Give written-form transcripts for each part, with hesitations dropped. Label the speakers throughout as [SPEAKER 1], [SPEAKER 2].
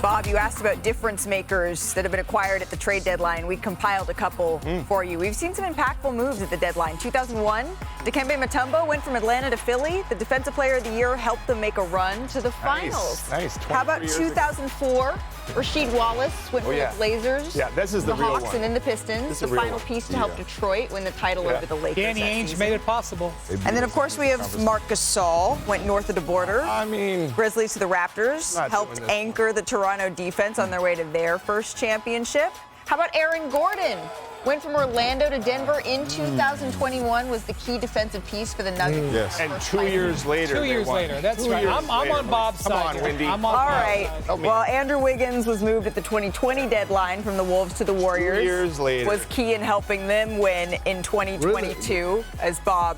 [SPEAKER 1] Bob, you asked about difference makers that have been acquired at the trade deadline. We compiled a couple for you. We've seen some impactful moves at the deadline. 2001, Dikembe Mutombo went from Atlanta to Philly. The Defensive Player of the Year helped them make a run to the finals.
[SPEAKER 2] Nice.
[SPEAKER 1] How about 2004? Rasheed Wallace went from the Blazers,
[SPEAKER 2] this is the real
[SPEAKER 1] Hawks,
[SPEAKER 2] one.
[SPEAKER 1] and then the Pistons. The final piece to help Detroit win the title over the Lakers.
[SPEAKER 3] Danny Ainge made it possible.
[SPEAKER 1] And then, of course, we have Marc Gasol, went north of the border.
[SPEAKER 2] I mean,
[SPEAKER 1] Grizzlies to the Raptors, helped anchor the Toronto defense on their way to their first championship. How about Aaron Gordon? Went from Orlando to Denver in 2021, was the key defensive piece for the Nuggets.
[SPEAKER 2] Yes. And 2 years later.
[SPEAKER 3] 2 years later, that's right. I'm on Bob's side.
[SPEAKER 2] Come on, Wendy.
[SPEAKER 1] All right. Well, Andrew Wiggins was moved at the 2020 deadline from the Wolves to the Warriors.
[SPEAKER 2] 2 years later.
[SPEAKER 1] Was key in helping them win in 2022, as Bob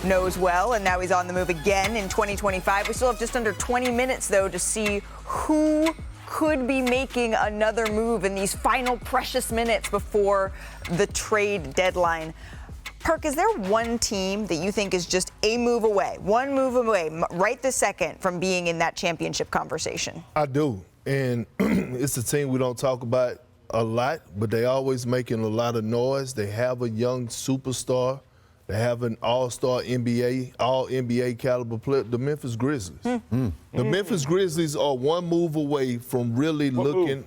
[SPEAKER 1] knows well, and now he's on the move again in 2025. We still have just under 20 minutes, though, to see who could be making another move in these final precious minutes before the trade deadline. Perk, is there one team that you think is just one move away, right this second, from being in that championship conversation?
[SPEAKER 4] I do, and it's a team we don't talk about a lot, but they always making a lot of noise. They have a young superstar. They have an all-star NBA, all-NBA caliber player, the Memphis Grizzlies. The Memphis Grizzlies are one move away from really looking.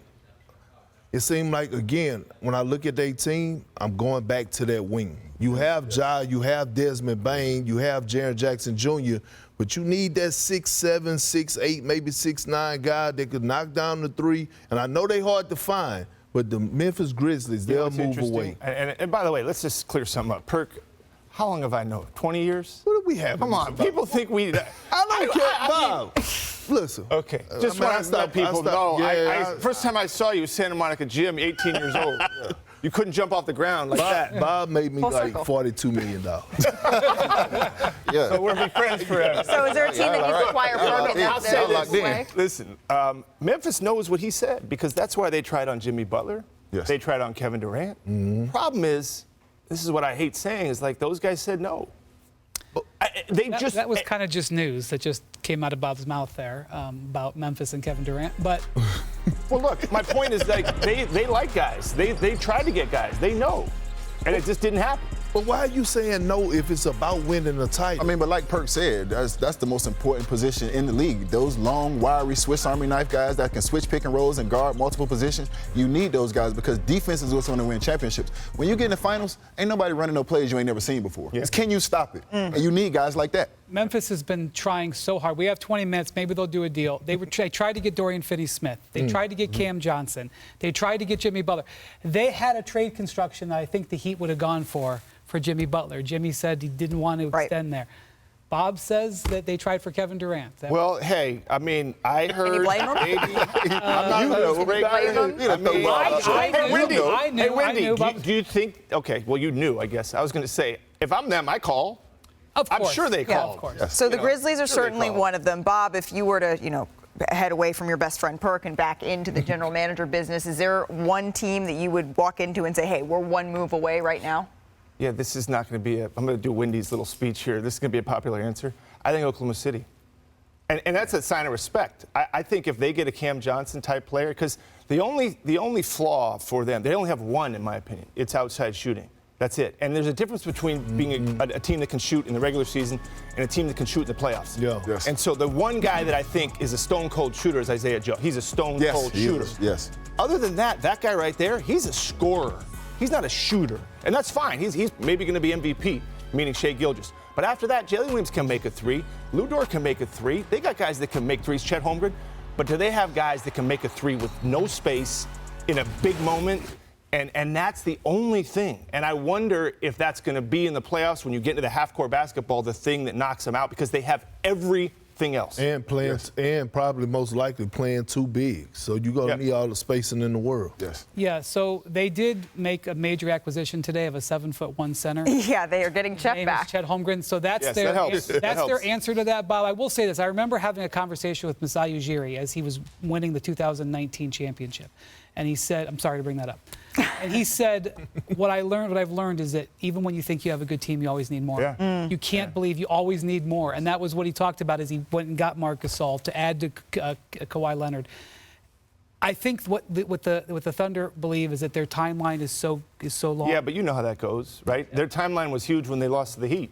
[SPEAKER 4] It seemed like, again, when I look at their team, I'm going back to that wing. You have Ja, you have Desmond Bane, you have Jaren Jackson Jr., but you need that 6'7", 6'8", maybe 6'9" guy that could knock down the three. And I know they're hard to find, but the Memphis Grizzlies, they'll move away.
[SPEAKER 2] And by the way, let's just clear something up. Perk, how long have I known? 20 years?
[SPEAKER 4] What do we have?
[SPEAKER 2] Come on, people think we.
[SPEAKER 4] I don't care, Bob. Listen.
[SPEAKER 2] Okay. Just want to let people know. First time I saw you, Santa Monica Gym, 18 years old. You couldn't jump off the ground like that.
[SPEAKER 4] Bob made me like $42 million.
[SPEAKER 2] So we'll be friends forever.
[SPEAKER 1] So is there a team that needs to acquire Perk in that way?
[SPEAKER 2] Listen, Memphis knows what he said, because that's why they tried on Jimmy Butler.
[SPEAKER 4] Yes.
[SPEAKER 2] They tried on Kevin Durant. Problem is, this is what I hate saying, is like those guys said no.
[SPEAKER 3] That was kind of just news that just came out of Bob's mouth there about Memphis and Kevin Durant. But
[SPEAKER 2] well, look, my point is, like, they like guys. They tried to get guys. They know, and it just didn't happen.
[SPEAKER 4] But why are you saying no if it's about winning a title?
[SPEAKER 5] I mean, but like Perk said, that's the most important position in the league. Those long, wiry Swiss Army knife guys that can switch pick and rolls and guard multiple positions, you need those guys, because defense is what's going to win championships. When you get in the finals, ain't nobody running no plays you ain't never seen before. It's can you stop it? And you need guys like that.
[SPEAKER 3] Memphis has been trying so hard. We have 20 minutes. Maybe they'll do a deal. They tried to get Dorian Finney-Smith. They tried to get Cam Johnson. They tried to get Jimmy Butler. They had a trade construction that I think the Heat would have gone for Jimmy Butler. Jimmy said he didn't want to extend there. Bob says that they tried for Kevin Durant.
[SPEAKER 2] Well, hey, I mean, I heard.
[SPEAKER 1] Can you blame him?
[SPEAKER 2] Hey, Wendy, do you think? Okay, well, you knew, I guess. I was going to say, if I'm them, I call.
[SPEAKER 3] Of course.
[SPEAKER 2] I'm sure they call.
[SPEAKER 3] Yeah, of course.
[SPEAKER 4] Yes.
[SPEAKER 1] So the Grizzlies are certainly one of them. Bob, if you were to, head away from your best friend Perk and back into the general manager business, is there one team that you would walk into and say, hey, we're one move away right now?
[SPEAKER 2] Yeah, this is not going to be I'm going to do Wendy's little speech here. This is going to be a popular answer. I think Oklahoma City. And that's a sign of respect. I think if they get a Cam Johnson type player, because the only flaw for them, they only have one, in my opinion. It's outside shooting. That's it. And there's a difference between being a team that can shoot in the regular season and a team that can shoot in the playoffs.
[SPEAKER 4] Yeah. Yes.
[SPEAKER 2] And so the one guy that I think is a stone-cold shooter is Isaiah Joe. He's a stone-cold shooter.
[SPEAKER 5] Yes.
[SPEAKER 2] Other than that guy right there, he's a scorer. He's not a shooter. And that's fine. He's maybe going to be MVP, meaning Shai Gilgeous. But after that, Jalen Williams can make a three. Lou Dort can make a three. They got guys that can make threes, Chet Holmgren. But do they have guys that can make a three with no space in a big moment? And that's the only thing. And I wonder if that's going to be in the playoffs when you get into the half-court basketball, the thing that knocks them out, because they have everything else.
[SPEAKER 4] And and probably most likely playing too big. So you're going to need all the spacing in the world.
[SPEAKER 5] Yes.
[SPEAKER 3] Yeah, so they did make a major acquisition today of a 7'1" center.
[SPEAKER 1] Yeah, they are getting Chet back.
[SPEAKER 3] Chet Holmgren. So that's
[SPEAKER 2] that helps.
[SPEAKER 3] That's their answer to that, Bob. I will say this. I remember having a conversation with Masai Ujiri as he was winning the 2019 championship. And he said, I'm sorry to bring that up. And he said, what I've learned is that even when you think you have a good team, you always need more.
[SPEAKER 2] Yeah.
[SPEAKER 3] You can't believe you always need more. And that was what he talked about as he went and got Marc Gasol to add to Kawhi Leonard. I think what the Thunder believe is that their timeline is so long.
[SPEAKER 2] Yeah, but you know how that goes, right? Their timeline was huge when they lost to the Heat.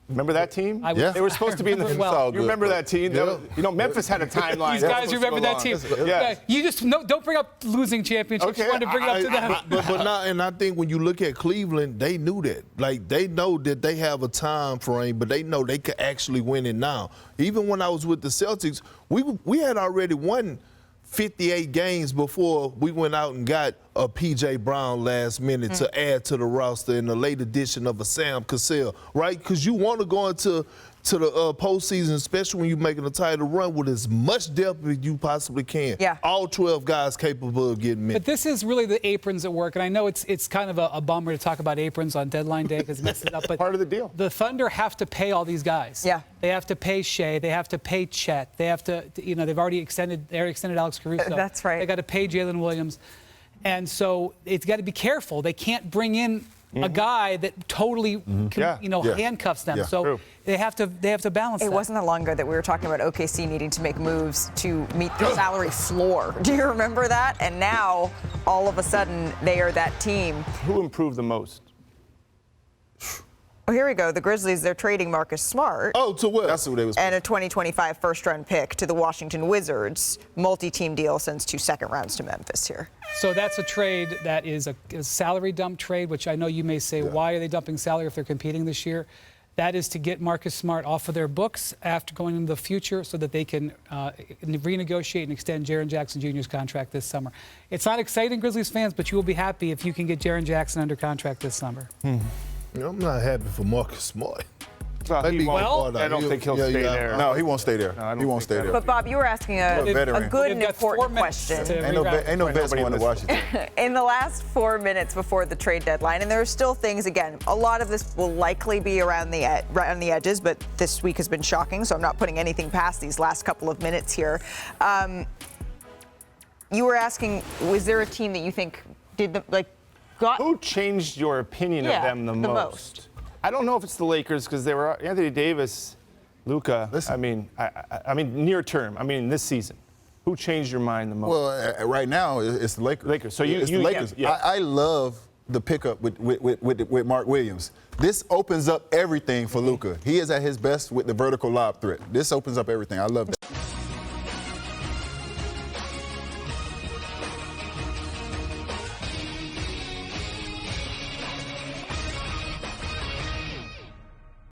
[SPEAKER 2] Remember that team?
[SPEAKER 5] Yeah.
[SPEAKER 2] They were supposed to be in the.
[SPEAKER 3] Well.
[SPEAKER 2] You remember that team?
[SPEAKER 4] Yeah.
[SPEAKER 2] Memphis had a timeline.
[SPEAKER 3] These guys remember that team.
[SPEAKER 2] Yeah.
[SPEAKER 3] You just don't bring up losing championships.
[SPEAKER 2] Okay,
[SPEAKER 3] You want to bring it up to them.
[SPEAKER 4] But now, and I think when you look at Cleveland, they knew that. Like, they know that they have a time frame, but they know they could actually win it now. Even when I was with the Celtics, we had already won 58 games before we went out and got a P.J. Brown last minute to add to the roster in the late addition of a Sam Cassell, right? Because you want to go into the postseason, especially when you're making a title run, with as much depth as you possibly can.
[SPEAKER 1] Yeah.
[SPEAKER 4] All 12 guys capable of getting in.
[SPEAKER 3] But this is really the aprons at work, and I know it's kind of a bummer to talk about aprons on deadline day because it messes it up. But
[SPEAKER 2] Part of the deal.
[SPEAKER 3] The Thunder have to pay all these guys.
[SPEAKER 1] Yeah.
[SPEAKER 3] They have to pay Shea. They have to pay Chet. They have to, they've already extended Alex Caruso.
[SPEAKER 1] That's right.
[SPEAKER 3] They got to pay Jalen Williams, and so it's got to be careful. They can't bring in a guy that totally, handcuffs them.
[SPEAKER 5] Yeah.
[SPEAKER 3] So
[SPEAKER 2] True.
[SPEAKER 3] they have to balance.
[SPEAKER 1] It
[SPEAKER 3] that.
[SPEAKER 1] wasn't that long ago that we were talking about OKC needing to make moves to meet the salary floor. Do you remember that? And now, all of a sudden, they are that team.
[SPEAKER 2] Who improved the most?
[SPEAKER 1] Oh, here we go. The Grizzlies, they're trading Marcus Smart.
[SPEAKER 4] Oh, to what?
[SPEAKER 5] That's who they was.
[SPEAKER 1] And a 2025 first-round pick to the Washington Wizards. Multi-team deal sends 2 second rounds to Memphis here.
[SPEAKER 3] So that's a trade that is a salary dump trade, which I know you may say, why are they dumping salary if they're competing this year? That is to get Marcus Smart off of their books after going into the future so that they can renegotiate and extend Jaren Jackson Jr.'s contract this summer. It's not exciting, Grizzlies fans, but you will be happy if you can get Jaren Jackson under contract this summer.
[SPEAKER 4] I'm not happy for Marcus Smart.
[SPEAKER 2] Well,
[SPEAKER 4] Maybe
[SPEAKER 2] he won't.
[SPEAKER 4] well,
[SPEAKER 2] I don't think he'll
[SPEAKER 4] yeah,
[SPEAKER 2] stay
[SPEAKER 4] yeah.
[SPEAKER 2] there.
[SPEAKER 5] No, he won't stay there.
[SPEAKER 2] I don't
[SPEAKER 5] He won't
[SPEAKER 2] think
[SPEAKER 5] stay
[SPEAKER 2] that-
[SPEAKER 5] there.
[SPEAKER 1] But, Bob, you were asking a
[SPEAKER 5] veteran.
[SPEAKER 1] good and
[SPEAKER 3] We've got 4
[SPEAKER 1] important
[SPEAKER 3] minutes
[SPEAKER 1] question.
[SPEAKER 3] to
[SPEAKER 5] Ain't no
[SPEAKER 3] reroute.
[SPEAKER 5] vets going to
[SPEAKER 2] Nobody
[SPEAKER 5] Washington.
[SPEAKER 1] In the last 4 minutes before the trade deadline, and there are still things, again, a lot of this will likely be around the edges, but this week has been shocking, so I'm not putting anything past these last couple of minutes here. You were asking, was there a team that you think got...
[SPEAKER 2] Who changed your opinion of them the most? I don't know if it's the Lakers because they were Anthony Davis, Luka.
[SPEAKER 5] Listen.
[SPEAKER 2] I mean, near term. I mean, this season. Who changed your mind the most?
[SPEAKER 5] Well, right now it's the Lakers.
[SPEAKER 2] Lakers. So
[SPEAKER 5] it's the Lakers.
[SPEAKER 2] Yeah.
[SPEAKER 5] I love the pickup with Mark Williams. This opens up everything for Luka. He is at his best with the vertical lob threat. This opens up everything. I love that.